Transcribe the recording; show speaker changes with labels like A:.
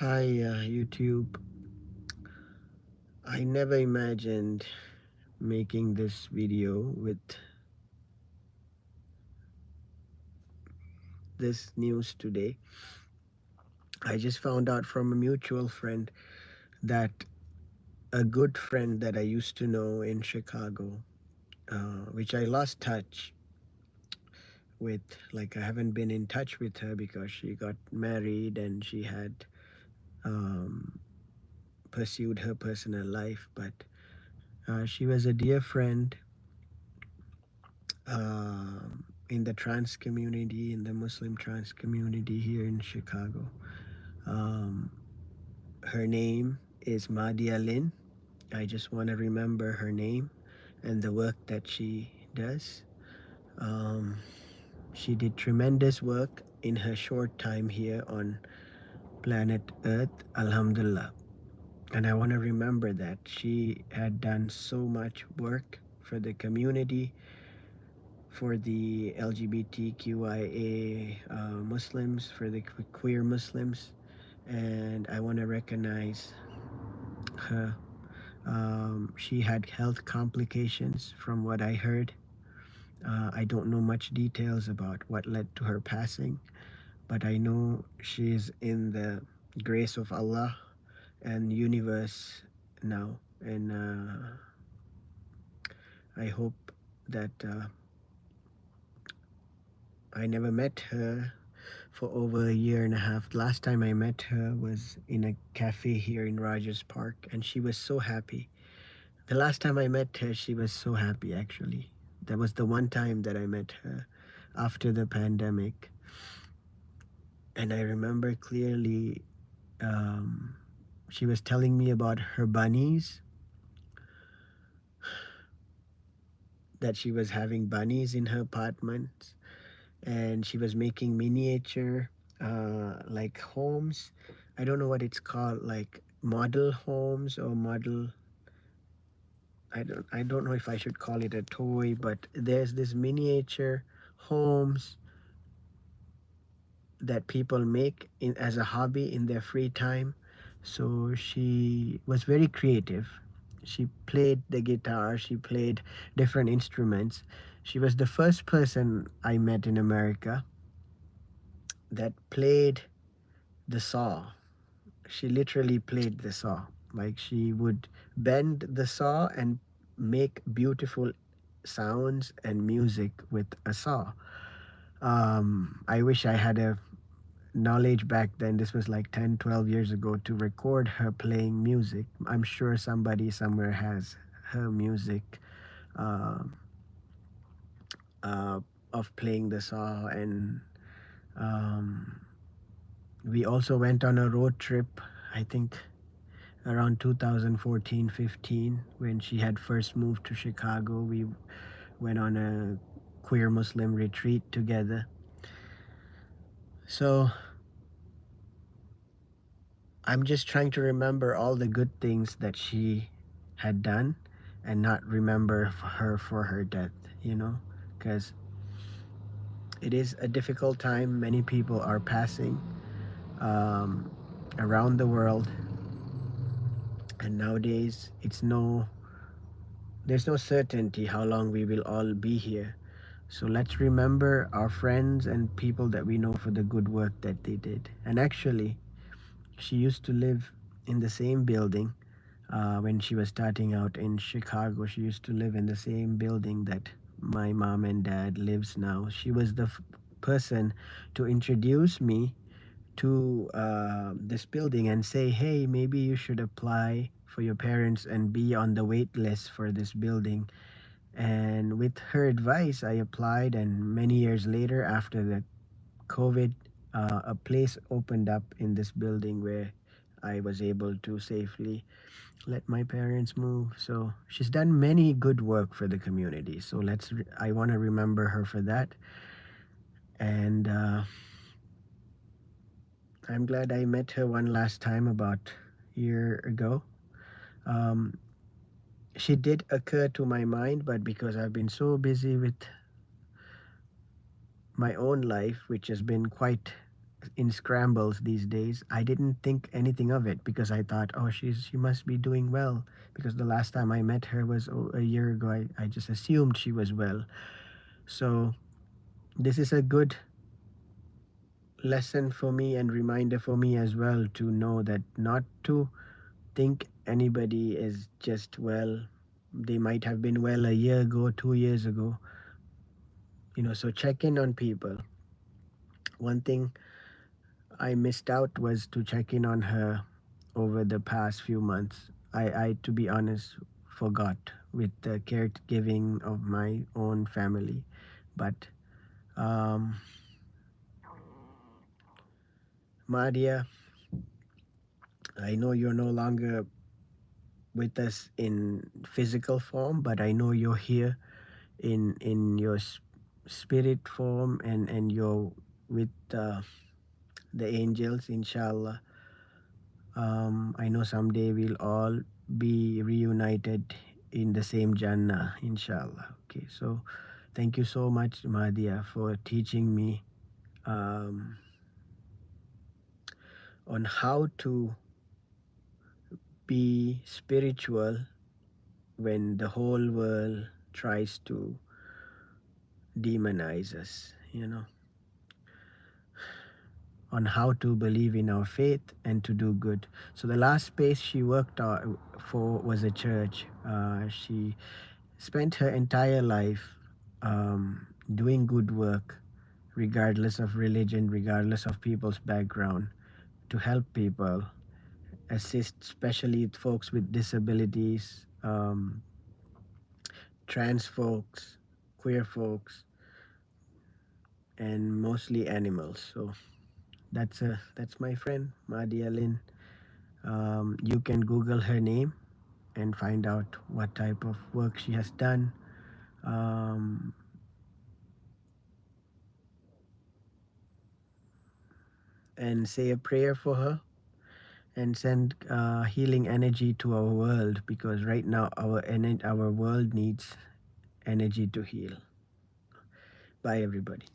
A: Hi, YouTube. I never imagined making this video with this news today. I just found out from a mutual friend that a good friend that I used to know in Chicago, which I lost touch with, like I haven't been in touch with her because she got married and she had um, pursued her personal life. But she was a dear friend in the trans community, in the Muslim trans community here in Chicago. Um, Her name is Madia Lin. I just want to remember her name and the work that she does. Um, she did tremendous work in her short time here on planet Earth, Alhamdulillah. And I want to remember that she had done so much work for the community, for the LGBTQIA Muslims, for the queer Muslims, and I want to recognize her. She had health complications from what I heard. I don't know much details about what led to her passing, but I know she is in the grace of Allah and universe now, and I hope that I never met her for over a year and a half. Last time I met her was in a cafe here in Rogers Park, and she was so happy. The last time I met her, she was so happy actually. That was the one time that I met her after the pandemic. And I remember clearly um, she was telling me about her bunnies, that she was having bunnies in her apartment, and she was making miniature like homes. I don't know what it's called, like model homes or model. I don't know if I should call it a toy, but there's this miniature homes that people make as a hobby in their free time. So she was very creative. She played the guitar, she played different instruments. She was the first person I met in America that played the saw. She literally played the saw. Like she would bend the saw and make beautiful sounds and music with a saw. I wish I had a knowledge back then. This was like 10, 12 years ago, to record her playing music. I'm sure somebody somewhere has her music uh, uh, of playing the saw. And um, we also went on a road trip, I think around 2014-15, when she had first moved to Chicago. We went on a queer Muslim retreat together. So I'm just trying to remember all the good things that she had done and not remember her for her death, you know, because it is a difficult time. Many people are passing um, around the world, and nowadays there's no certainty how long we will all be here. So let's remember our friends and people that we know for the good work that they did. And actually, she used to live in the same building. When she was starting out in Chicago, she used to live in the same building that my mom and dad lives now. She was the person to introduce me to this building and say, hey, maybe you should apply for your parents and be on the wait list for this building. And with her advice, I applied, and many years later, after the COVID, a place opened up in this building where I was able to safely let my parents move. So she's done many good work for the community. So I want to remember her for that. And I'm glad I met her one last time about a year ago. Um, she did occur to my mind, but because I've been so busy with my own life, which has been quite in scrambles these days, I didn't think anything of it because I thought, oh, she must be doing well. Because the last time I met her was a year ago. I just assumed she was well. So this is a good lesson for me and reminder for me as well to know that not to think anybody is just well. They might have been well a year ago, 2 years ago. So check in on people. One thing I missed out was to check in on her over the past few months. I to be honest, forgot with the caregiving of my own family. But um, Madia, I know you're no longer with us in physical form, but I know you're here in your spirit form, and you're with the angels, inshallah. I know someday we'll all be reunited in the same Jannah, inshallah. Okay, so thank you so much, Madia, for teaching me um, on how to be spiritual when the whole world tries to demonize us, on how to believe in our faith and to do good. So the last space she worked for was a church. She spent her entire life doing good work, regardless of religion, regardless of people's background, to help people, assist especially folks with disabilities, trans folks, queer folks, and mostly animals. So that's my friend Madia Lin. You can Google her name and find out what type of work she has done. Um, and say a prayer for her and send healing energy to our world, because right now our world needs energy to heal. Bye, everybody.